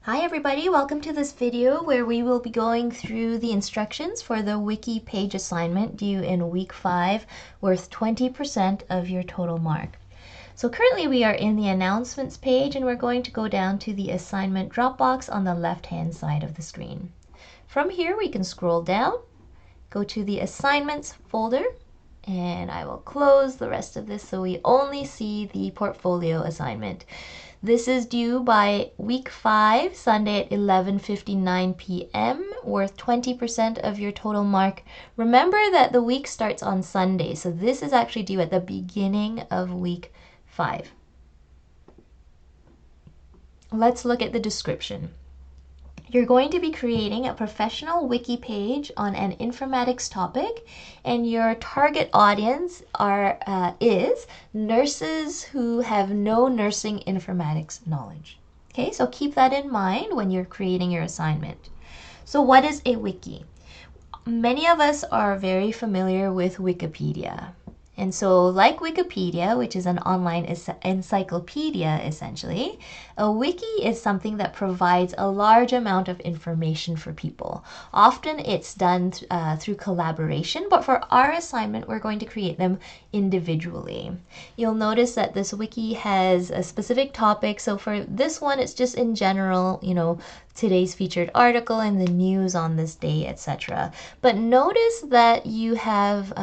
Hi everybody, welcome to this video where we will be going through the instructions for the Wiki page assignment due in week 5 worth 20% of your total mark. So currently we are in the announcements page and we're going to go down to the assignment drop box on the left hand side of the screen. From here we can scroll down, go to the assignments folder, and I will close the rest of this so we only see the portfolio assignment. This is due by week 5, Sunday at 11:59 p.m., worth 20% of your total mark. Remember that the week starts on Sunday, so this is actually due at the beginning of week 5. Let's look at the description. You're going to be creating a professional wiki page on an informatics topic, and your target audience is nurses who have no nursing informatics knowledge. Okay, so keep that in mind when you're creating your assignment. So what is a wiki? Many of us are very familiar with Wikipedia. And so like Wikipedia, which is an online encyclopedia essentially, a wiki is something that provides a large amount of information for people. Often it's done through collaboration, but for our assignment, we're going to create them individually. You'll notice that this wiki has a specific topic. So for this one, it's just in general, today's featured article and the news on this day, etc. But notice that you have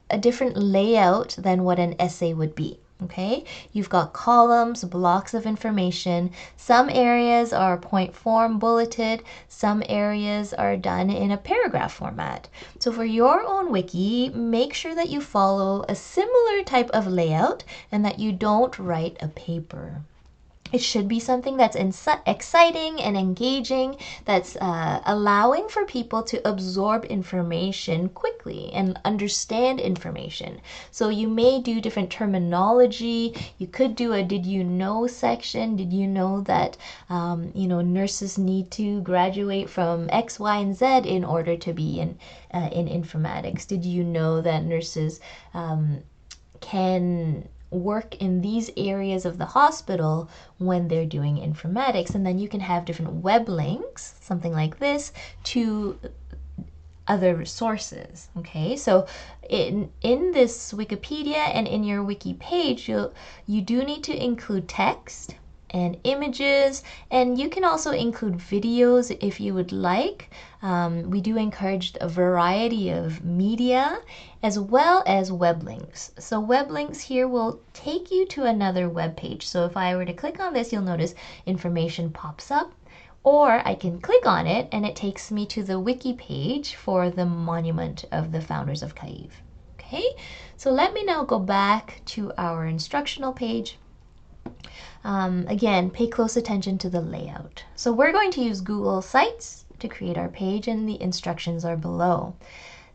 a different layout than what an essay would be. Okay, you've got columns, blocks of information. Some areas are point form bulleted, some areas are done in a paragraph format. So for your own wiki, make sure that you follow a similar type of layout and that you don't write a paper. It should be something that's exciting and engaging, that's allowing for people to absorb information quickly and understand information. So you may do different terminology. You could do a did you know section. Did you know that nurses need to graduate from X, Y, and Z in order to be in informatics? Did you know that nurses can work in these areas of the hospital when they're doing informatics? And then you can have different web links, something like this, to other sources. Okay, so in this Wikipedia and in your wiki page, you do need to include text and images, and you can also include videos if you would like. We do encourage a variety of media as well as web links. So web links here will take you to another web page. So if I were to click on this, you'll notice information pops up, or I can click on it and it takes me to the wiki page for the monument of the founders of Kyiv. Okay, so let me now go back to our instructional page. Again, pay close attention to the layout. So we're going to use Google Sites to create our page, and the instructions are below.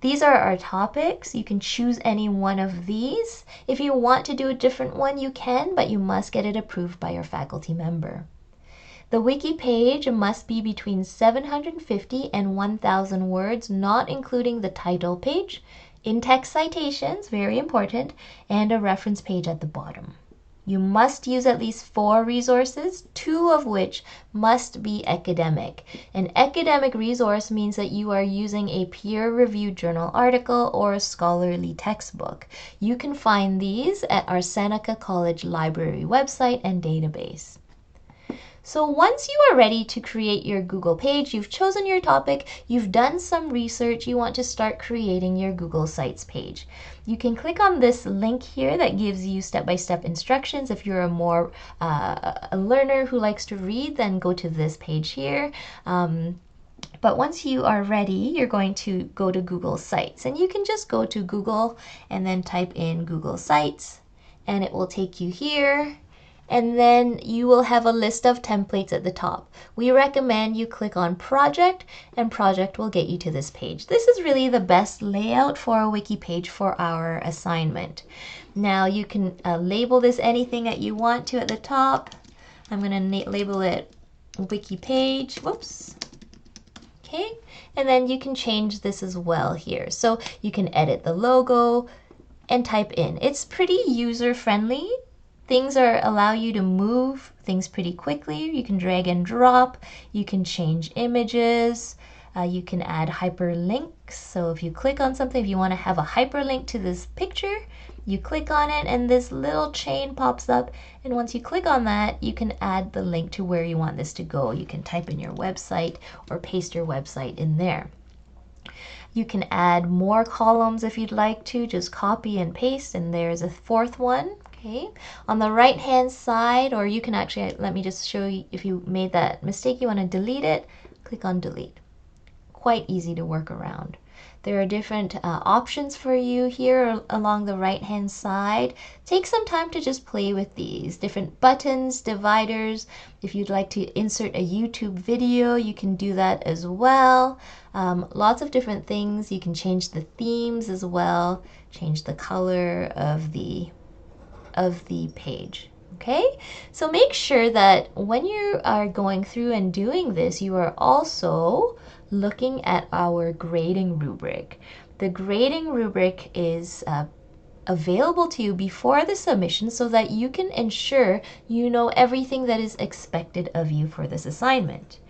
These are our topics. You can choose any one of these. If you want to do a different one, you can, but you must get it approved by your faculty member. The wiki page must be between 750 and 1,000 words, not including the title page, in-text citations, very important, and a reference page at the bottom. You must use at least 4 resources, 2 of which must be academic. An academic resource means that you are using a peer-reviewed journal article or a scholarly textbook. You can find these at our Seneca College Library website and database. So once you are ready to create your Google page, you've chosen your topic, you've done some research, you want to start creating your Google Sites page. You can click on this link here that gives you step-by-step instructions. If you're a learner who likes to read, then go to this page here. But once you are ready, you're going to go to Google Sites, and you can just go to Google and then type in Google Sites, and it will take you here. And then you will have a list of templates at the top. We recommend you click on Project, and Project will get you to this page. This is really the best layout for a wiki page for our assignment. Now you can label this anything that you want to at the top. I'm going to label it wiki page. Whoops. Okay, and then you can change this as well here. So you can edit the logo and type in. It's pretty user-friendly. Things allow you to move things pretty quickly. You can drag and drop. You can change images. You can add hyperlinks. So if you click on something, if you want to have a hyperlink to this picture, you click on it and this little chain pops up. And once you click on that, you can add the link to where you want this to go. You can type in your website or paste your website in there. You can add more columns if you'd like to, just copy and paste, and there's a fourth one. Okay, on the right hand side, or you can actually, let me just show you, if you made that mistake, you want to delete it, click on delete. Quite easy to work around. There are different options for you here along the right hand side. Take some time to just play with these different buttons, dividers. If you'd like to insert a YouTube video, you can do that as well. Lots of different things. You can change the themes as well, change the color of the page. Okay, so make sure that when you are going through and doing this, you are also looking at our grading rubric. The grading rubric is available to you before the submission so that you can ensure you know everything that is expected of you for this assignment.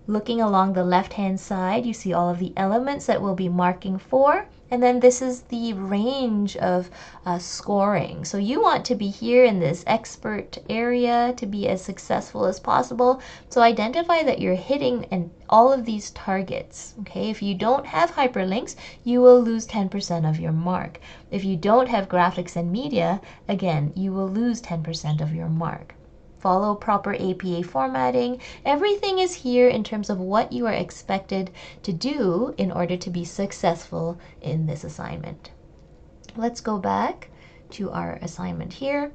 Looking along the left-hand side, you see all of the elements that we'll be marking for, and then this is the range of scoring. So you want to be here in this expert area to be as successful as possible. So identify that you're hitting all of these targets. Okay, if you don't have hyperlinks, you will lose 10% of your mark. If you don't have graphics and media, again, you will lose 10% of your mark. Follow proper APA formatting. Everything is here in terms of what you are expected to do in order to be successful in this assignment. Let's go back to our assignment here.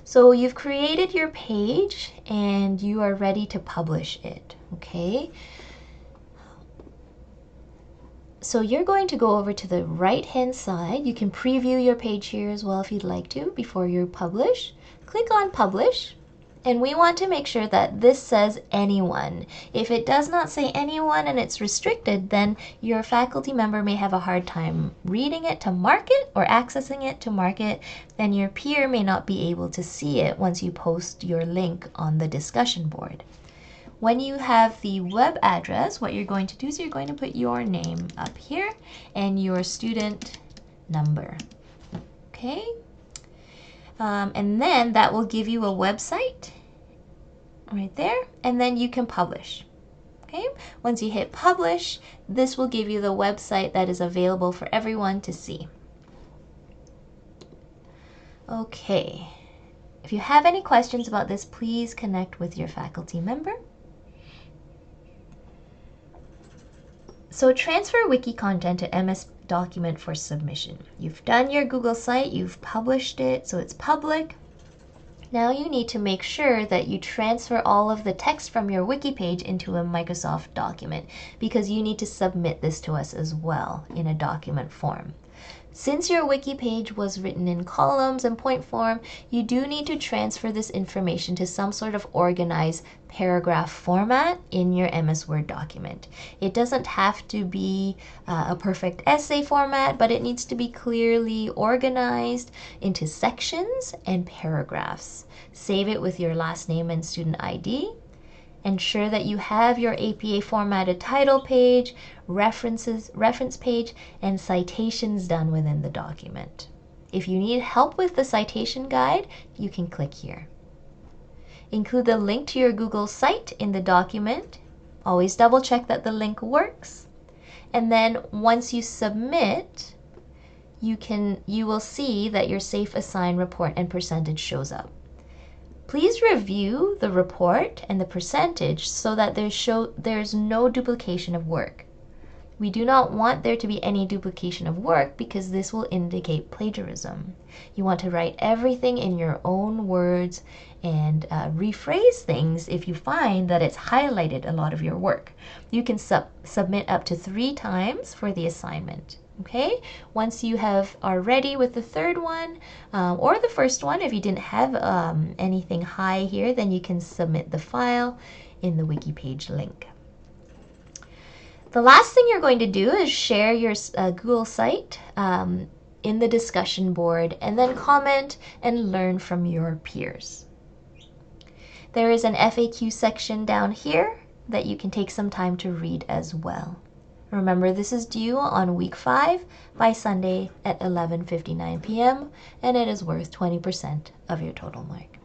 So you've created your page and you are ready to publish it, okay? So you're going to go over to the right-hand side. You can preview your page here as well if you'd like to before you publish. Click on Publish. And we want to make sure that this says anyone. If it does not say anyone and it's restricted, then your faculty member may have a hard time reading it to mark it or accessing it to mark it, and your peer may not be able to see it once you post your link on the discussion board. When you have the web address, what you're going to do is you're going to put your name up here and your student number. Okay? And then that will give you a website right there, and then you can publish. Okay, once you hit publish, this will give you the website that is available for everyone to see. Okay, if you have any questions about this, please connect with your faculty member. So transfer wiki content to MS document for submission. You've done your Google site, you've published it, so it's public. Now you need to make sure that you transfer all of the text from your wiki page into a Microsoft document, because you need to submit this to us as well in a document form. Since your wiki page was written in columns and point form, you do need to transfer this information to some sort of organized paragraph format in your MS Word document. It doesn't have to be a perfect essay format, but it needs to be clearly organized into sections and paragraphs. Save it with your last name and student ID. Ensure that you have your APA formatted title page, reference page, and citations done within the document. If you need help with the citation guide, you can click here. Include the link to your Google site in the document. Always double check that the link works. And then once you submit, you will see that your Safe Assign report and percentage shows up. Please review the report and the percentage so that there's no duplication of work. We do not want there to be any duplication of work because this will indicate plagiarism. You want to write everything in your own words and rephrase things if you find that it's highlighted a lot of your work. You can submit up to 3 times for the assignment. Okay, once you are ready with the third one or the first one, if you didn't have anything high here, then you can submit the file in the wiki page link. The last thing you're going to do is share your Google site in the discussion board and then comment and learn from your peers. There is an FAQ section down here that you can take some time to read as well. Remember, this is due on week 5 by Sunday at 11:59 p.m. and it is worth 20% of your total mark.